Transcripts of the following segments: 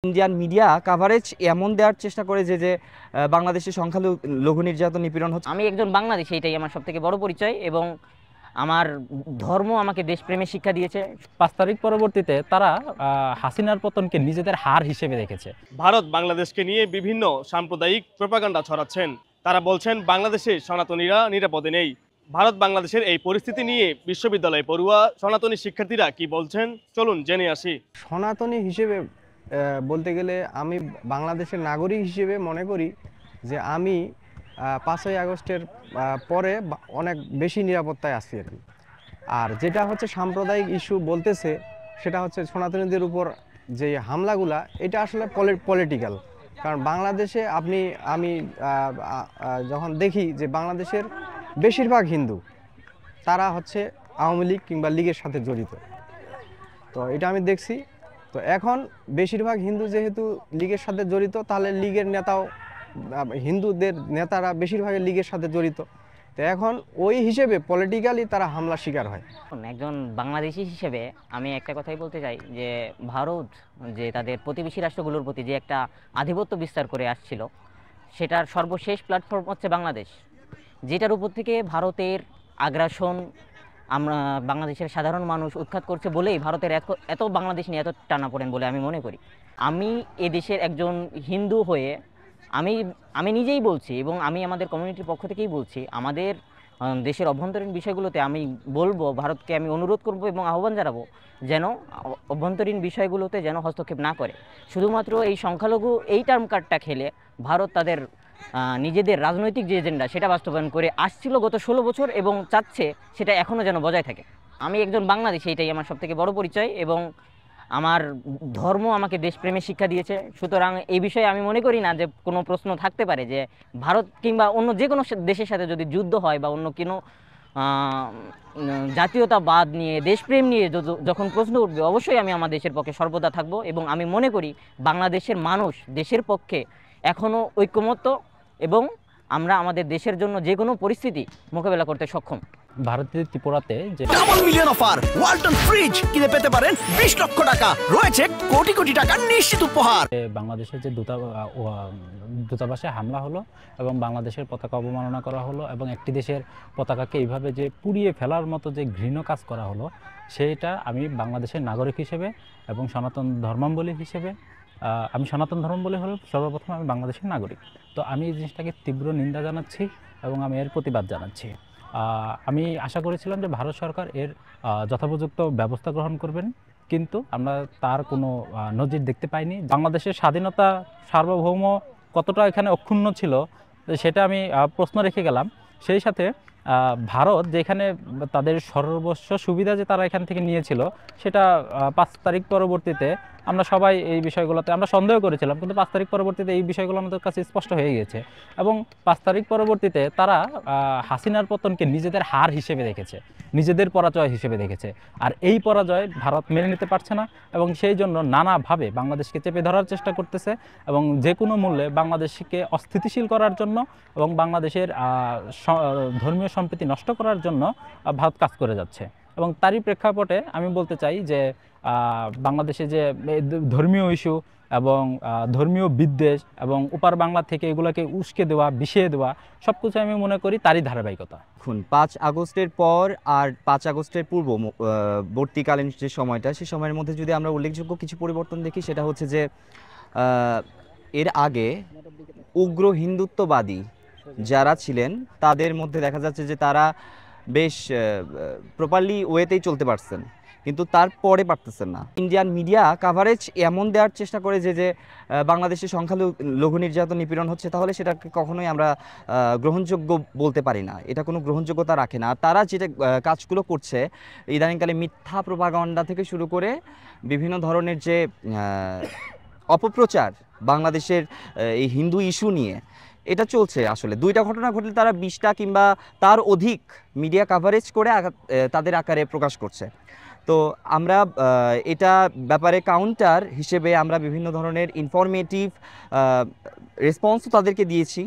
Indian media coverage এমন দেওয়ার চেষ্টা করে যে বাংলাদেশে সংখ্যালঘু নির্যাতন নিপীড়ন হচ্ছে। আমি একজন বাংলাদেশী, এটাই আমার সবথেকে বড় পরিচয় এবং আমার ধর্ম আমাকে দেশপ্রেমের শিক্ষা দিয়েছে। 5 তারিখ পরবর্তীতে তারা হাসিনার পতনকে নিজেদের হার হিসেবে দেখেছে। ভারত বাংলাদেশকে নিয়ে বিভিন্ন সাম্প্রদায়িক প্রোপাগান্ডা ছড়াচ্ছেন। তারা বলছেন বাংলাদেশে সনাতনীরা নিরাপদে নেই। ভারত বাংলাদেশের এই পরিস্থিতি নিয়ে বিশ্ববিদ্যালয়ে পড়ুয়া সনাতনী শিক্ষার্থীরা কি বলছেন, চলুন জেনে আসি। সনাতনী হিসেবে বলতে গেলে আমি বাংলাদেশের নাগরিক হিসেবে মনে করি যে আমি 5ই আগস্টের পরে অনেক বেশি নিরাপত্তায় আছি আর কি। আর যেটা হচ্ছে সাম্প্রদায়িক ইস্যু বলতেছে, সেটা হচ্ছে সনাতনীদের উপর যে হামলাগুলা, এটা আসলে পলিটিক্যাল। কারণ বাংলাদেশে আমি যখন দেখি যে বাংলাদেশের বেশিরভাগ হিন্দু তারা হচ্ছে আওয়ামী লীগ কিংবা লীগের সাথে জড়িত। তো এটা আমি দেখছি। তো এখন বেশিরভাগ হিন্দু যেহেতু লীগের সাথে জড়িত, তাহলে লীগের নেতাও, হিন্দুদের নেতারা বেশিরভাগই লীগের সাথে জড়িত। তো এখন ওই হিসেবে পলিটিক্যালি তারা হামলার শিকার হয়। একজন বাংলাদেশি হিসেবে আমি একটা কথাই বলতে চাই যে ভারত যে তাদের প্রতিবেশী রাষ্ট্রগুলোর প্রতি যে একটা আধিপত্য বিস্তার করে আসছিল, সেটার সর্বশেষ প্ল্যাটফর্ম হচ্ছে বাংলাদেশ, যেটার উপর থেকে ভারতের আগ্রাসন আমরা বাংলাদেশের সাধারণ মানুষ উৎখাত করছে বলেই ভারতের এত বাংলাদেশ নিয়ে এত টানাপোড়েন বলে আমি মনে করি। আমি এ দেশের একজন হিন্দু হয়ে আমি নিজেই বলছি এবং আমি আমাদের কমিউনিটির পক্ষ থেকেই বলছি, আমাদের দেশের অভ্যন্তরীণ বিষয়গুলোতে আমি বলবো, ভারতকে আমি অনুরোধ করব এবং আহ্বান জানাবো যেন অভ্যন্তরীণ বিষয়গুলোতে যেন হস্তক্ষেপ না করে। শুধুমাত্র এই সংখ্যালঘু এই টার্ম কার্ডটা খেলে ভারত তাদের নিজেদের রাজনৈতিক যে এজেন্ডা সেটা বাস্তবায়ন করে আসছিল গত 16 বছর এবং চাচ্ছে সেটা এখনও যেন বজায় থাকে। আমি একজন বাংলাদেশী, এটাই আমার সবথেকে বড় পরিচয় এবং আমার ধর্ম আমাকে দেশপ্রেমের শিক্ষা দিয়েছে। সুতরাং এই বিষয়ে আমি মনে করি না যে কোনো প্রশ্ন থাকতে পারে যে ভারত কিংবা অন্য যে কোনো দেশের সাথে যদি যুদ্ধ হয় বা অন্য কোনো জাতীয়তাবাদ নিয়ে, দেশপ্রেম নিয়ে যখন প্রশ্ন উঠবে, অবশ্যই আমি আমার দেশের পক্ষে সর্বদা থাকব এবং আমি মনে করি বাংলাদেশের মানুষ দেশের পক্ষে এখনও ঐক্যমত্য এবং আমরা আমাদের দেশের জন্য যে কোনো পরিস্থিতি মোকাবেলা করতে সক্ষম। ভারতের ত্রিপুরাতে যে double million offer Walton fridge কিনে পেতে পারেন 20 লক্ষ টাকা, রয়েছে কোটি কোটি টাকার নিশ্চিত উপহার। বাংলাদেশের যে দূতাবাসে হামলা হলো এবং বাংলাদেশের পতাকা অবমাননা করা হলো এবং একটি দেশের পতাকাকে এইভাবে যে পুড়িয়ে ফেলার মতো যে ঘৃণ্য কাজ করা হলো, সেইটা আমি বাংলাদেশের নাগরিক হিসেবে এবং সনাতন ধর্মাবলম্বী হিসেবে, আমি সনাতন ধর্ম বলে হলো সর্বপ্রথম আমি বাংলাদেশের নাগরিক। তো আমি এই জিনিসটাকে তীব্র নিন্দা জানাচ্ছি এবং আমি এর প্রতিবাদ জানাচ্ছি। আমি আশা করেছিলাম যে ভারত সরকার এর যথোপযুক্ত ব্যবস্থা গ্রহণ করবেন, কিন্তু আমরা তার কোনো নজির দেখতে পাইনি। বাংলাদেশের স্বাধীনতা, সার্বভৌম কতটা এখানে অক্ষুণ্ণ ছিল সেটা আমি প্রশ্ন রেখে গেলাম। সেই সাথে ভারত যেখানে তাদের সর্বস্ব সুবিধা যে তারা এখান থেকে নিয়েছিল, সেটা 5 তারিখ পরবর্তীতে আমরা সবাই এই বিষয়গুলোতে আমরা সন্দেহ করেছিলাম, কিন্তু 5 তারিখ পরবর্তীতে এই বিষয়গুলো আমাদের কাছে স্পষ্ট হয়ে গেছে এবং 5 তারিখ পরবর্তীতে তারা হাসিনার পতনকে নিজেদের হার হিসেবে দেখেছে, নিজেদের পরাজয় হিসেবে দেখেছে। আর এই পরাজয় ভারত মেনে নিতে পারছে না এবং সেই জন্য নানাভাবে বাংলাদেশকে চেপে ধরার চেষ্টা করতেছে এবং যে কোনো মূল্যে বাংলাদেশকে অস্থিতিশীল করার জন্য এবং বাংলাদেশের ধর্মীয় সম্প্রীতি নষ্ট করার জন্য ভারত কাজ করে যাচ্ছে। এবং তারই প্রেক্ষাপটে আমি বলতে চাই যে বাংলাদেশে যে ধর্মীয় ইস্যু এবং ধর্মীয় বিদ্বেষ এবং উপার বাংলা থেকে এগুলোকে উস্কে দেওয়া, বিষিয়ে দেওয়া, সব কিছু আমি মনে করি তারই ধারাবাহিকতা। এখন 5 আগস্টের পর আর 5 আগস্টের পূর্ববর্তীকালীন যে সময়টা, সেই সময়ের মধ্যে যদি আমরা উল্লেখযোগ্য কিছু পরিবর্তন দেখি, সেটা হচ্ছে যে এর আগে উগ্র হিন্দুত্ববাদী যারা ছিলেন তাদের মধ্যে দেখা যাচ্ছে যে তারা বেশ প্রপারলি ওয়েতেই চলতে পারছেন, কিন্তু তারপরে পারতেছেন না। ইন্ডিয়ান মিডিয়া কাভারেজ এমন দেওয়ার চেষ্টা করে যে বাংলাদেশে সংখ্যালঘু নির্যাতন নিপীড়ন হচ্ছে, তাহলে সেটাকে কখনোই আমরা গ্রহণযোগ্য বলতে পারি না। এটা কোনো গ্রহণযোগ্যতা রাখে না। তারা যেটা কাজগুলো করছে ইদানিংকালে, মিথ্যা প্রোপাগান্ডা থেকে শুরু করে বিভিন্ন ধরনের যে অপপ্রচার বাংলাদেশের এই হিন্দু ইস্যু নিয়ে, এটা চলছে। আসলে 2টা ঘটনা ঘটলে তারা 20টা কিংবা তার অধিক মিডিয়া কাভারেজ করে তাদের আকারে প্রকাশ করছে। তো আমরা এটা ব্যাপারে কাউন্টার হিসেবে আমরা বিভিন্ন ধরনের ইনফরমেটিভ রেসপন্সও তাদেরকে দিয়েছি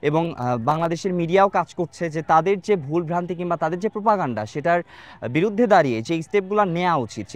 এবং বাংলাদেশের মিডিয়াও কাজ করছে যে তাদের যে ভুল ভ্রান্তি কিংবা তাদের যে প্রোপাগান্ডা, সেটার বিরুদ্ধে দাঁড়িয়ে যে স্টেপগুলো নেওয়া উচিত।